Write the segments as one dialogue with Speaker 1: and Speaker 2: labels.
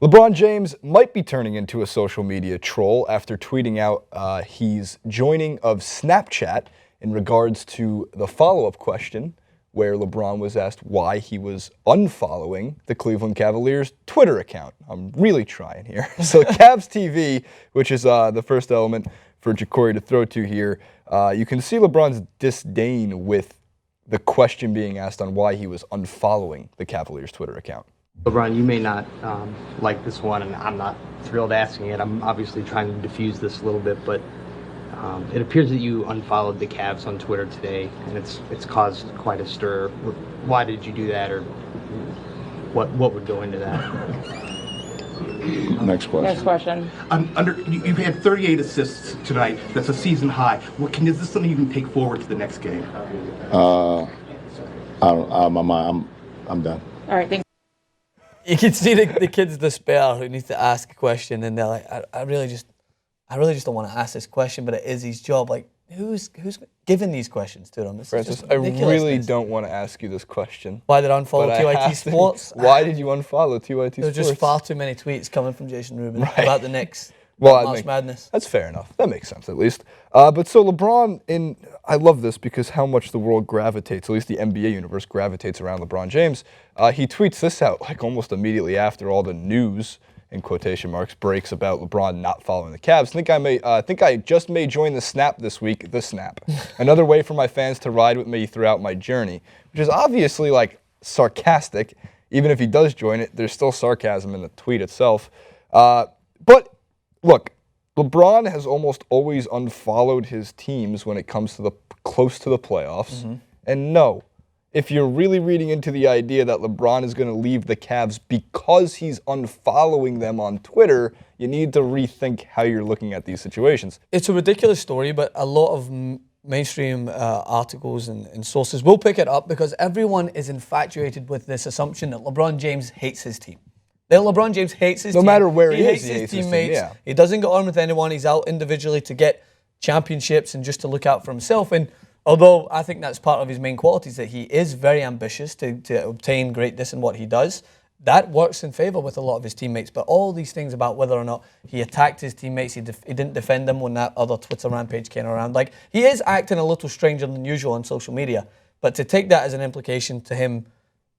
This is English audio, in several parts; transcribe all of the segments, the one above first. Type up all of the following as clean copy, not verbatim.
Speaker 1: LeBron James might be turning into a social media troll after tweeting out he's joining of Snapchat in regards to the follow-up question where LeBron was asked why he was unfollowing the Cleveland Cavaliers Twitter account. I'm really trying here. So Cavs TV, which is the first element for Jacory to throw to here, you can see LeBron's disdain with the question being asked on why he was unfollowing the Cavaliers Twitter account.
Speaker 2: LeBron, you may not like this one, and I'm not thrilled asking it. I'm obviously trying to diffuse this a little bit, but it appears that you unfollowed the Cavs on Twitter today, and it's caused quite a stir. Why did you do that, or what would go into that?
Speaker 3: Next question.
Speaker 4: You've had 38 assists tonight. That's a season high. Is this something you can take forward to the next game?
Speaker 3: I'm done.
Speaker 5: All right, thanks.
Speaker 6: You can see the kid's despair who needs to ask a question, and they're like, I really just don't want to ask this question, but it is his job. Like, who's giving these questions to him?
Speaker 1: Francis, I really don't want to ask you this question.
Speaker 6: Why did I unfollow TYT Sports?
Speaker 1: Why did you unfollow TYT Sports?
Speaker 6: There were just far too many tweets coming from Jason Rubin about the Knicks.
Speaker 1: Well,
Speaker 6: Madness.
Speaker 1: That's fair enough. That makes sense, at least. But so LeBron, I love this because how much the world gravitates, at least the NBA universe gravitates around LeBron James. He tweets this out like almost immediately after all the news, in quotation marks, breaks about LeBron not following the Cavs. I think I just may join the Snap this week. The Snap, another way for my fans to ride with me throughout my journey, which is obviously like sarcastic. Even if he does join it, there's still sarcasm in the tweet itself. But look, LeBron has almost always unfollowed his teams when it comes to close to the playoffs. Mm-hmm. And no, if you're really reading into the idea that LeBron is going to leave the Cavs because he's unfollowing them on Twitter, you need to rethink how you're looking at these situations.
Speaker 6: It's a ridiculous story, but a lot of mainstream articles and sources will pick it up because everyone is infatuated with this assumption that LeBron James hates his team. That LeBron James hates his team.
Speaker 1: No matter where he is,
Speaker 6: hates
Speaker 1: he
Speaker 6: his
Speaker 1: hates his
Speaker 6: teammates.
Speaker 1: team, yeah.
Speaker 6: He doesn't get on with anyone. He's out individually to get championships and just to look out for himself. And although I think that's part of his main qualities, that he is very ambitious to obtain greatness in what he does, that works in favor with a lot of his teammates. But all these things about whether or not he attacked his teammates, he didn't defend them when that other Twitter rampage came around. Like, he is acting a little stranger than usual on social media. But to take that as an implication to him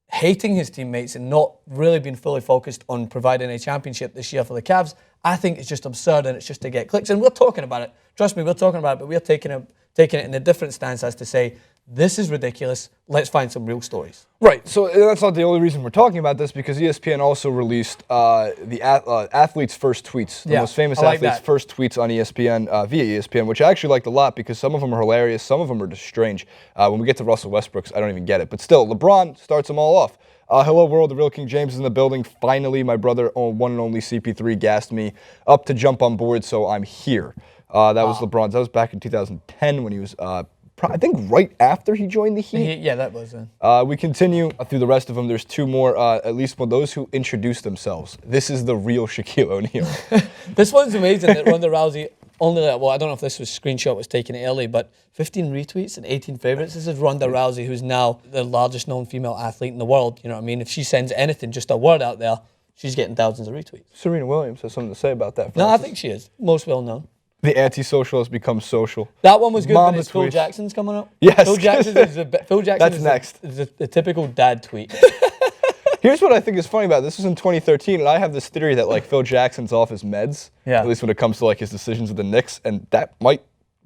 Speaker 6: hating his teammates and not really being fully focused on providing a championship this year for the Cavs, I think it's just absurd and it's just to get clicks. And we're talking about it. Trust me, we're talking about it, but we're taking it in a different stance as to say, this is ridiculous. Let's find some real stories.
Speaker 1: Right. So that's not the only reason we're talking about this, because ESPN also released the athletes' first tweets, the most famous athletes' first tweets on ESPN via ESPN, which I actually liked a lot because some of them are hilarious, some of them are just strange. When we get to Russell Westbrook's, I don't even get it. But still, LeBron starts them all off. Hello world, the real King James is in the building. Finally, my brother, one and only CP3, gassed me up to jump on board, so I'm here. That was LeBron's. That was back in 2010 when he was, I think, right after he joined the Heat.
Speaker 6: Yeah, that was it.
Speaker 1: We continue through the rest of them. There's two more, at least for those who introduce themselves. This is the real Shaquille O'Neal.
Speaker 6: This one's amazing that Ronda Rousey only, I don't know if this screenshot was taken early, but 15 retweets and 18 favorites. This is Ronda Rousey, who's now the largest known female athlete in the world. You know what I mean? If she sends anything, just a word out there, she's getting thousands of retweets.
Speaker 1: Serena Williams has something to say about that.
Speaker 6: No, I think she is. Most well known.
Speaker 1: The anti-social has become social.
Speaker 6: That one was good, but it's Phil Jackson's coming up.
Speaker 1: Yes.
Speaker 6: Phil Jackson
Speaker 1: That's next.
Speaker 6: Is the typical dad tweet.
Speaker 1: Here's what I think is funny about it. This was in 2013, and I have this theory that like Phil Jackson's off his meds, at least when it comes to like his decisions with the Knicks, and that might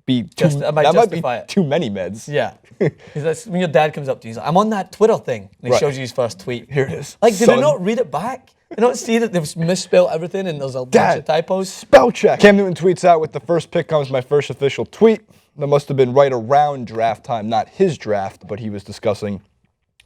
Speaker 1: be too many meds.
Speaker 6: Yeah. When your dad comes up to you, he's like, I'm on that Twitter thing, and he shows you his first tweet.
Speaker 1: Here it is.
Speaker 6: Like, did they not read it back? They don't see that they've misspelled everything and there's a bunch of typos?
Speaker 1: Spell check. Cam Newton tweets out, with the first pick comes my first official tweet. That must have been right around draft time, not his draft, but he was discussing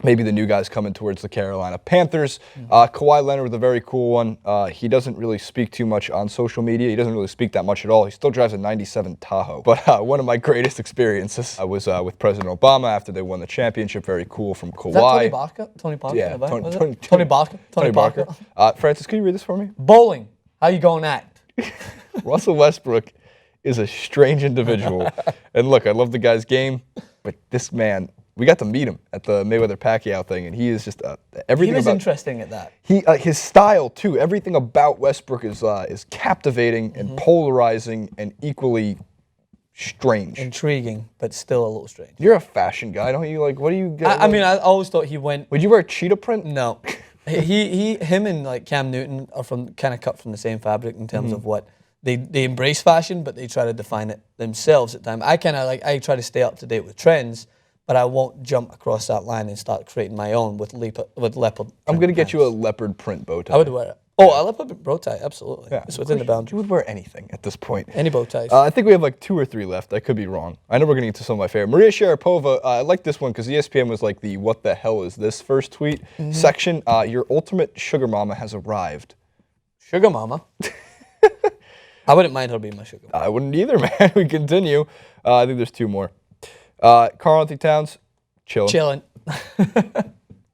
Speaker 1: maybe the new guys coming towards the Carolina Panthers. Kawhi Leonard with a very cool one. He doesn't really speak too much on social media. He doesn't really speak that much at all. He still drives a 97 Tahoe. But one of my greatest experiences was with President Obama after they won the championship. Very cool from Kawhi.
Speaker 6: Is that Tony Barker? Tony Barker?
Speaker 1: Yeah,
Speaker 6: Tony Barker. Tony Barker.
Speaker 1: Francis, can you read this for me?
Speaker 6: Bowling. How you going at?
Speaker 1: Russell Westbrook is a strange individual. And look, I love the guy's game, but this man we got to meet him at the Mayweather-Pacquiao thing, and he is just
Speaker 6: He
Speaker 1: everything
Speaker 6: was
Speaker 1: about
Speaker 6: interesting at that.
Speaker 1: his style too. Everything about Westbrook is captivating and polarizing and equally strange.
Speaker 6: Intriguing, but still a little strange.
Speaker 1: You're a fashion guy, don't you? Like, what do you get?
Speaker 6: I mean, I always thought he went.
Speaker 1: Would you wear cheetah print?
Speaker 6: No, him and like Cam Newton are kind of cut from the same fabric in terms of what they embrace fashion, but they try to define it themselves at times. I kind of I try to stay up to date with trends, but I won't jump across that line and start creating my own with leopard.
Speaker 1: I'm gonna get you a leopard print bow tie.
Speaker 6: I would wear it. Oh, a leopard bow tie, absolutely.
Speaker 1: Yeah,
Speaker 6: It's within the
Speaker 1: You
Speaker 6: boundary.
Speaker 1: would wear anything at this point.
Speaker 6: Any bow ties.
Speaker 1: I think we have like 2 or 3 left. I could be wrong. I know we're going to get to some of my favorite. Maria Sharapova, I like this one because ESPN was like the what the hell is this first tweet section. Your ultimate sugar mama has arrived.
Speaker 6: Sugar mama. I wouldn't mind her being my sugar mama.
Speaker 1: I wouldn't either, man. We continue. I think there's 2 more. Karl-Anthony Towns, chilling.
Speaker 6: Chilling.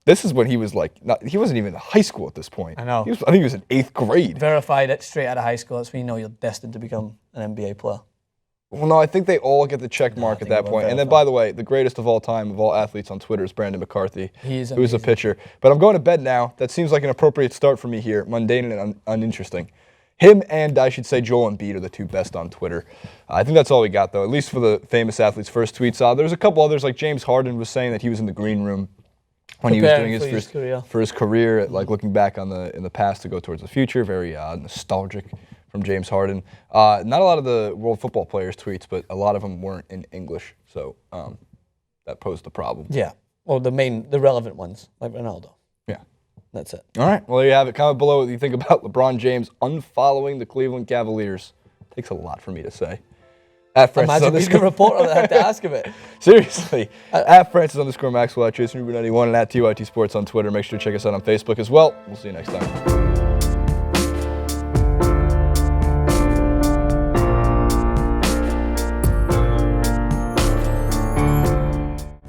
Speaker 1: This is when he was like, he wasn't even in high school at this point.
Speaker 6: I know.
Speaker 1: I think he was in 8th grade.
Speaker 6: Verified it straight out of high school. That's when you know you're destined to become an NBA player.
Speaker 1: Well, no, I think they all get the check mark at
Speaker 6: think
Speaker 1: that
Speaker 6: they
Speaker 1: point.
Speaker 6: will
Speaker 1: And then, by the way, the greatest of all time, of all athletes on Twitter, is Brandon McCarthy,
Speaker 6: He's
Speaker 1: who's a
Speaker 6: amazing.
Speaker 1: pitcher. But I'm going to bed now. That seems like an appropriate start for me here, mundane and uninteresting. Him and, I should say, Joel Embiid are the 2 best on Twitter. I think that's all we got, though, at least for the famous athletes' first tweets. There's a couple others, like James Harden was saying that he was in the green room when he was doing
Speaker 6: Preparing
Speaker 1: for his career, like looking back in the past to go towards the future. Very nostalgic from James Harden. Not a lot of the world football players' tweets, but a lot of them weren't in English, so that posed a problem.
Speaker 6: Yeah. Well, the relevant ones, like Ronaldo.
Speaker 1: Yeah.
Speaker 6: That's it.
Speaker 1: All right. Well, there you have it. Comment below what you think about LeBron James unfollowing the Cleveland Cavaliers. Takes a lot for me to say. At Francis
Speaker 6: Imagine being the reporter that had to ask him it.
Speaker 1: Seriously. At Francis_Maxwell, at Jason Ruben91, and at TYT Sports on Twitter. Make sure to check us out on Facebook as well. We'll see you next time.